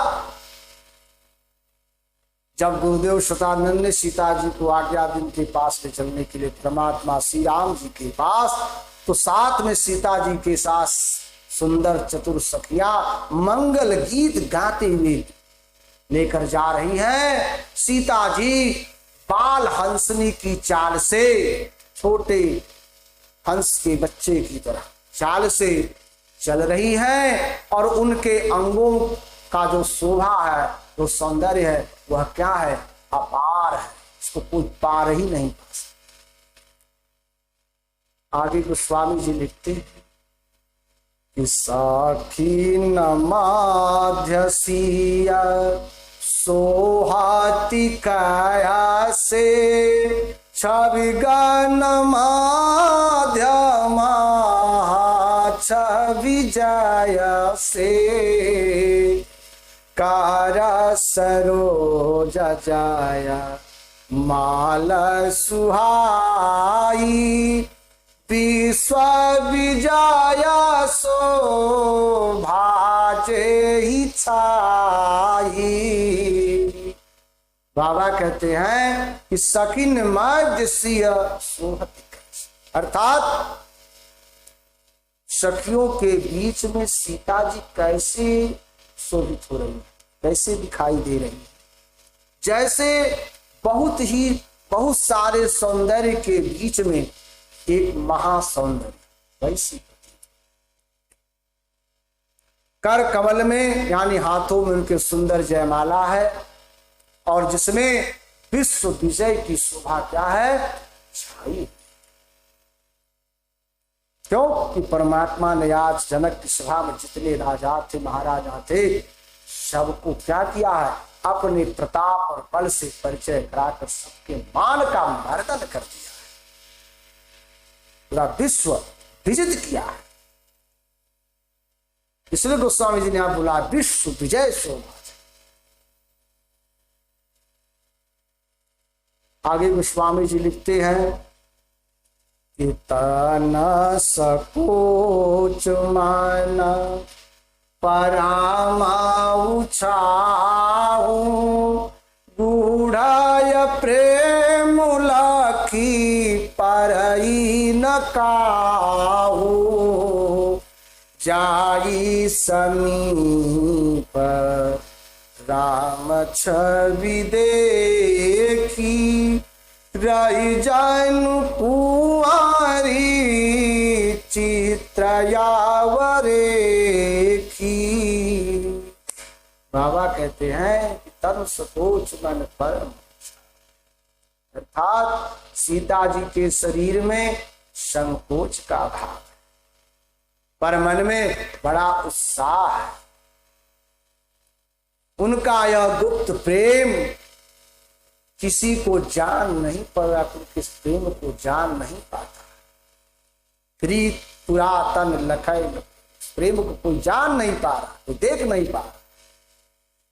जब गुरुदेव शतानंद ने सीता जी को आज्ञा दी उनके पास ले चलने के लिए परमात्मा श्री राम जी के पास, तो साथ में सीता जी के साथ सुंदर चतुर सखिया मंगल गीत गाते हुए लेकर जा रही हैं। सीता जी बाल हंसनी की चाल से, छोटे हंस के बच्चे की तरह चाल से चल रही हैं और उनके अंगों का जो शोभा है, जो सौंदर्य है, वह क्या है? अपार है, इसको कोई पार ही नहीं पा सकता। आगे गोस्वामी जी लिखते कि साखी न माध्यसिया सोहाति काया से छवि गण माध्यमा छवि जय से कारा सरोज जाया माल सुहाई विश्व विजया सो भाजे ही छाई। बाबा कहते हैं कि सकिन मध्य सोहति, अर्थात सखियों के बीच में सीता जी कैसे शोभित हो रही है, कैसे दिखाई दे रही है, जैसे बहुत सारे सौंदर्य के बीच में एक महासौंदर्य वैसी। कर कमल में यानी हाथों में उनके सुंदर जयमाला है और जिसमें विश्व विजय की शोभा क्या है? छाई। क्यों कि परमात्मा ने आज जनक की सभा में जितने राजा थे, महाराजा थे, सबको क्या किया है? अपने प्रताप और बल से परिचय कराकर सबके मान का मर्दन कर दिया है, पूरा विश्व विजित किया है। इसलिए गोस्वामी जी ने आप बोला विश्व विजय शोभा। आगे गोस्वामी जी लिखते हैं कि तना सकोच माना परामा उछाऊ गूढ़ाय प्रेम लखी परई न काहू जाई समीप राम छवि देखी रही जानु कुआरी चित्रयावरेखी। बाबा कहते हैं कि तन सकोच मन परम, अर्थात सीता जी के शरीर में संकोच का भाव है, पर मन में बड़ा उत्साह है। उनका यह गुप्त प्रेम किसी को जान नहीं पड़ा, किस प्रेम को जान नहीं पाता। प्रीत पुरातन लखय, प्रेम को कोई जान नहीं पा रहा, कोई देख नहीं पा रहा।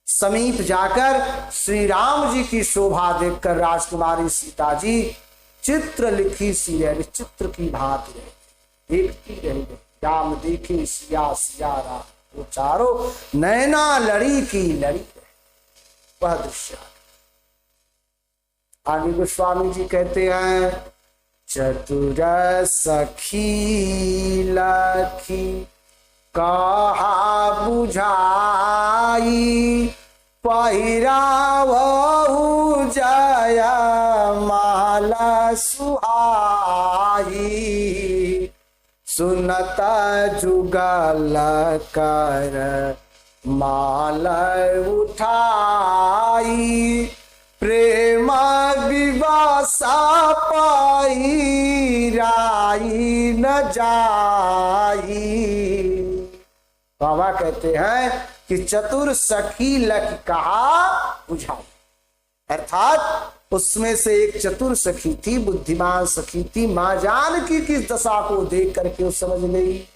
समीप जाकर श्री राम जी की शोभा देखकर राजकुमारी सीता जी चित्र लिखी सी रह, चित्र की भांति देखती रह गई। राम देखे सिया सिया राम, वो चारों नैना लड़ी की लड़ी रहे, वह दृश्य। आगे गोस्वामी जी कहते हैं चतुर सखी लखी कहा बुझाई पहिरावहु जया माला सुहाई सुनत जुगल कर माल उठाई प्रेम विवसा पाई राई न जाई। बाबा कहते हैं कि चतुर सखी लख कहा बुझाई, अर्थात उसमें से एक चतुर सखी थी, बुद्धिमान सखी थी। मां जानकी की दशा को देख करके वो समझ गई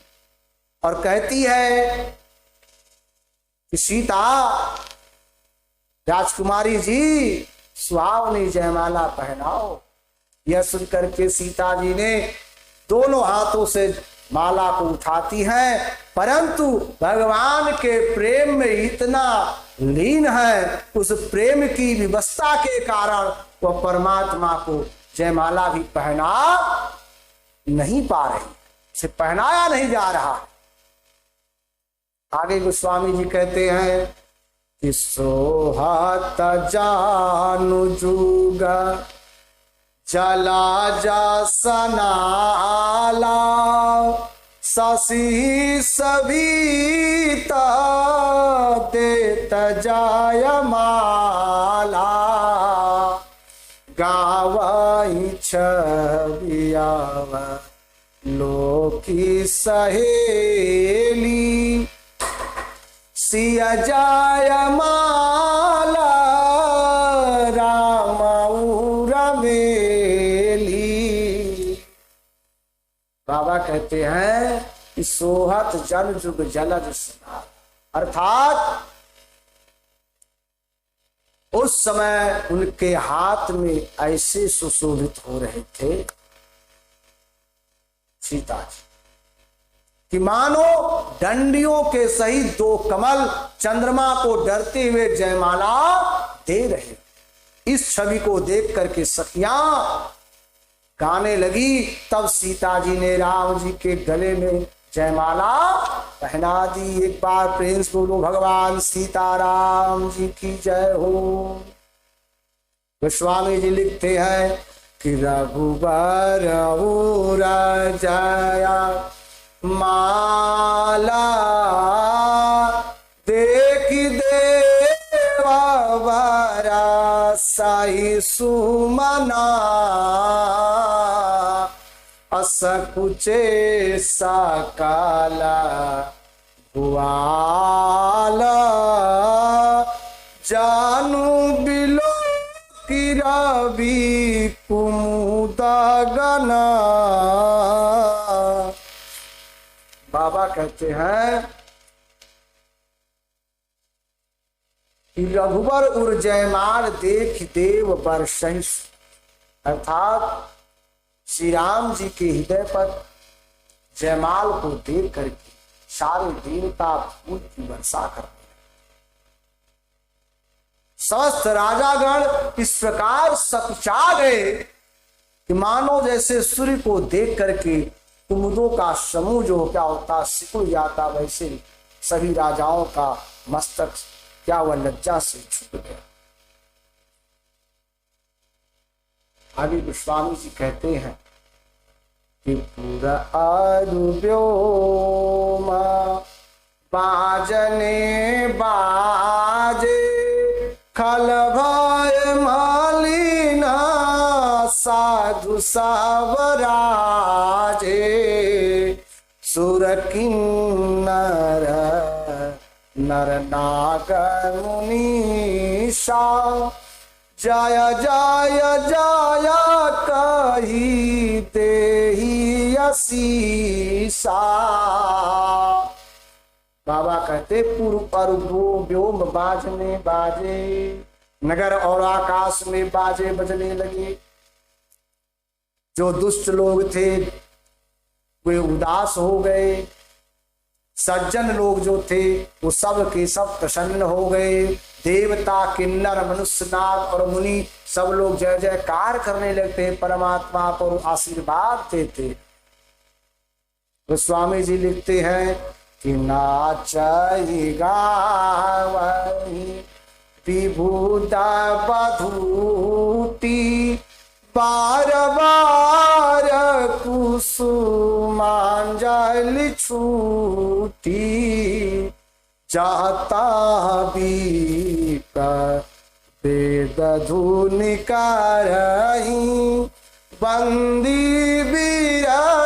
और कहती है कि सीता राजकुमारी जी सुहावनी जयमाला पहनाओ। यह सुनकर के सीता जी ने दोनों हाथों से माला को उठाती हैं, परंतु भगवान के प्रेम में इतना लीन है, उस प्रेम की विवशता के कारण वह परमात्मा को जयमाला भी पहना नहीं पा रही, उसे पहनाया नहीं जा रहा। आगे गोस्वामी जी कहते हैं कि सोहत जानु जुगा जला जा सनाला शशि सविता देत जाय माला गावई छबियाव लोकी सहेली सिया जाय माला राम उरमेली। बाबा कहते हैं कि सोहत जन जुग जलज स्नान, अर्थात उस समय उनके हाथ में ऐसे सुशोभित हो रहे थे सीता जी कि मानो डंडियों के सहित दो कमल चंद्रमा को डरते हुए जयमाला दे रहे। इस छवि को देख करके सखियां गाने लगी। तब सीता जी ने राम जी के गले में जयमाला पहना दी। एक बार प्रेम से बोलो भगवान सीताराम जी की जय हो। गोस्वामी जी लिखते हैं कि रघुबर जया माला देखी देवा बरा साई सुमना असकुचे सकाला भुआला जानू बिलो की रवि कुमुदगना। बाबा कहते हैं कि रघुबर उर जयमाल देख देव बरसहि, अर्थात श्री राम जी के हृदय पर जयमाल को देख करके सारे देवता फूल की वर्षा करते हैं। समस्त राजागण इस प्रकार सकुचा गए कि मानो जैसे सूर्य को देख करके कुमुदों का समूह जो क्या होता सिकुड़ जाता, वैसे सभी राजाओं का मस्तक क्या वह लज्जा से छूट गया। आगे गोस्वामी जी कहते हैं कि पूरा व्योम बाजने बाजे खल भय मलिना साधु सावराजे सुर किन्नर नर नागर मुनीषा जय जय जय कही देहि असीसा। बाबा कहते पूर्व पर व्योम बाजने बाजे, नगर और आकाश में बाजे बजने लगे। जो दुष्ट लोग थे वे उदास हो गए, सज्जन लोग जो थे वो सब के सब प्रसन्न हो गए। देवता किन्नर मनुष्य नाग और मुनि सब लोग जय जयकार करने लगते, परमात्मा पर आशीर्वाद देते। गोस्वामी जी लिखते हैं कि नाचहि गावहि विभूत बधूति बार बार कुसुमांजलि छूटी जाता बीप वेद धुनि करहि बंदी बिरदावली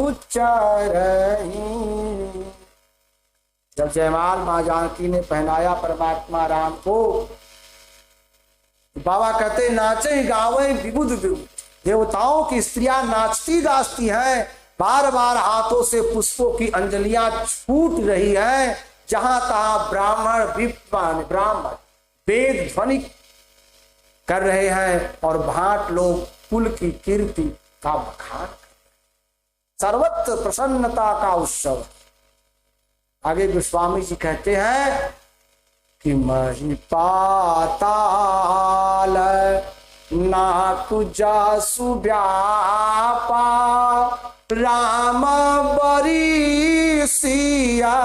उच्चारहि। जब जयमाल मां जानकी ने पहनाया परमात्मा राम को, बाबा कहते नाचे गावे विबुध विबुध। देवताओं की स्त्रियां नाचती गाती हैं, बार बार हाथों से पुष्पों की अंजलियां छूट रही हैं। जहां तहां ब्राह्मण वेद ध्वनि कर रहे हैं और भाट लोग कुल की कीर्ति का बखान, सर्वत्र प्रसन्नता का उत्सव। आगे गोस्वामी जी कहते हैं कि मही पाताल नाकुजा सुव्यापा राम बरी सिया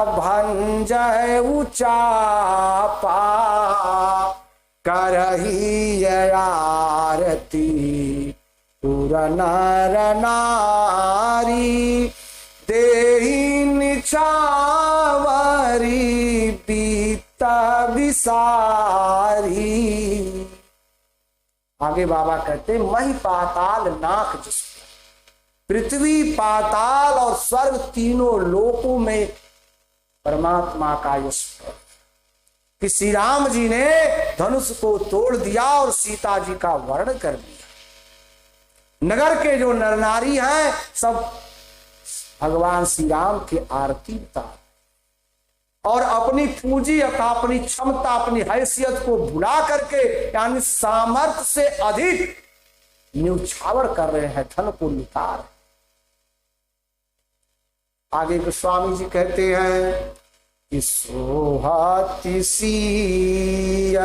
भंजय उचापा करही आरती पुर नर नारी देहि निछावरी बीता विसारी। आगे बाबा कहते मही पाताल नाक जिस पृथ्वी पाताल और स्वर्ग तीनों लोकों में परमात्मा का यश कि श्री राम जी ने धनुष को तोड़ दिया और सीता जी का वर्ण कर दिया। नगर के जो नर नारी हैं सब भगवान श्री राम की आरती उतार और अपनी पूंजी अथवा अपनी क्षमता अपनी हैसियत को भुला करके यानी सामर्थ्य से अधिक न्यौछावर कर रहे हैं, धन को लुटा रहे। आगे गोस्वामी जी कहते हैं कि सोहति सिय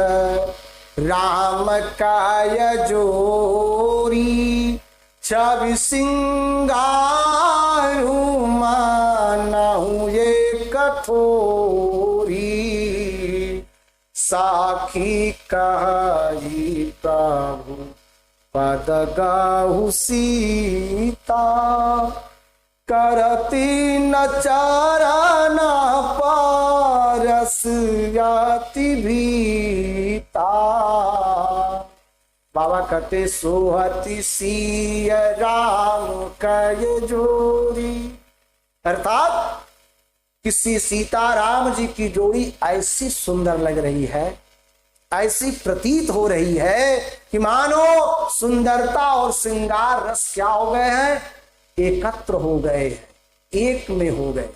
राम काय जोरी छवि सिंगारू मानहु ये कठोरी साखी कही प्रभु पद गाहु सीता करती न चरण पारस याति भीता। बाबा कहते सोहति सिय राम कय जोड़ी, अर्थात किसी सीता राम जी की जोड़ी ऐसी सुंदर लग रही है, ऐसी प्रतीत हो रही है कि मानो सुंदरता और श्रृंगार रस क्या हो गए हैं, एकत्र हो गए हैं, एक में हो गए।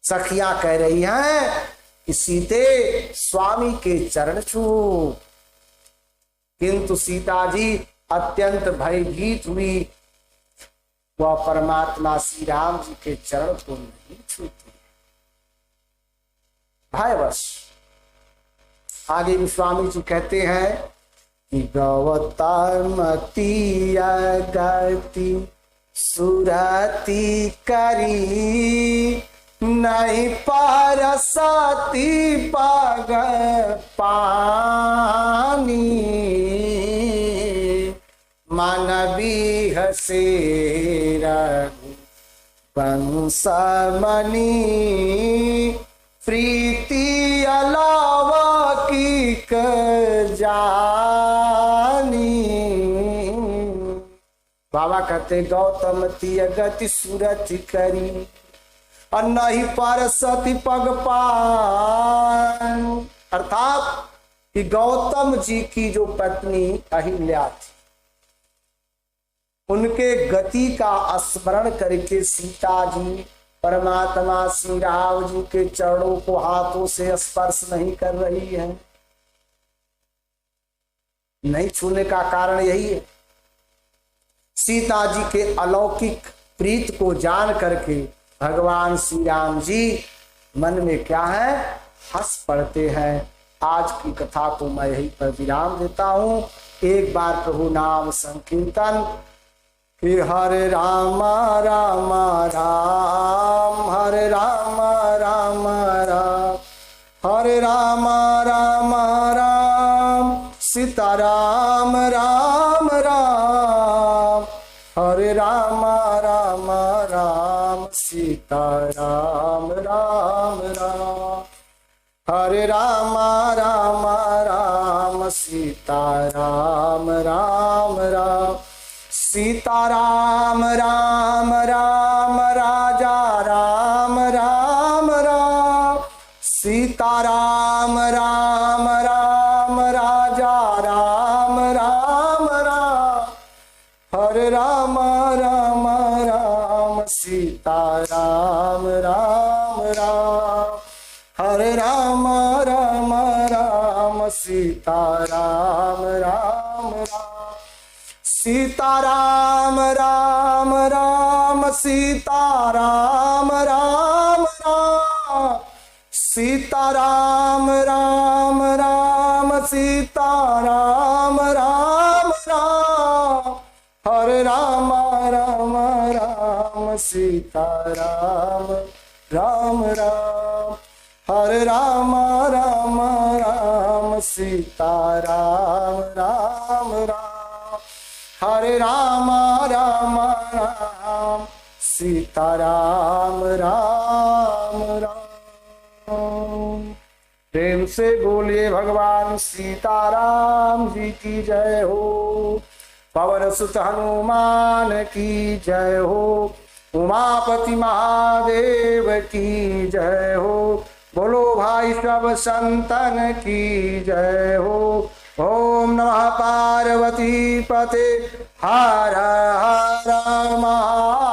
सखियां कह रही हैं कि सीते स्वामी के चरण छू, किंतु सीता जी अत्यंत भयभीत हुई, वह परमात्मा श्री राम जी के चरण को नहीं छूती भयवश। आगे गोस्वामी जी कहते हैं कि गौतमती गति सुरति करी नहीं परसती पग पानी मन बिहसे रघु वंशमणि प्रीति अलावा की जानी। बाबा कहते गौतम तीय गति सूरज करी और नहीं परसती पग पान, अर्थात कि गौतम जी की जो पत्नी अहिल्या थी उनके गति का स्मरण करके सीता जी परमात्मा श्री राम जी के चरणों को हाथों से स्पर्श नहीं कर रही है। नहीं छूने का कारण यही है, सीता जी के अलौकिक प्रीत को जान करके भगवान श्री राम जी मन में क्या है, हंस पड़ते हैं। आज की कथा को मैं यहीं पर विराम देता हूं। एक बार प्रभु नाम संकीर्तन कि हरे राम राम राम हरे राम राम राम हरे राम राम राम सीता राम राम राम, हरे राम राम राम सीता राम राम राम, हरे राम राम राम सीता राम राम राम, सीता राम राम राम राजा राम राम राम, सीता राम राम राम राजा राम राम राम, हरे राम राम राम सीता राम राम राम, हरे राम राम राम सीता राम राम राम, सीता राम राम राम सीता राम राम राम, सीता राम राम राम सीता राम राम राम, हरे राम राम राम सीता राम राम राम, हरे राम राम राम सीता राम राम राम, हरे राम राम राम सीता राम राम राम। प्रेम से बोलिए भगवान सीताराम जी की जय हो, पवन सुत हनुमान की जय हो, उमापति महादेव की जय हो, बोलो भाई सब संतन की जय हो। ओम नमः पार्वती पते हर हर महा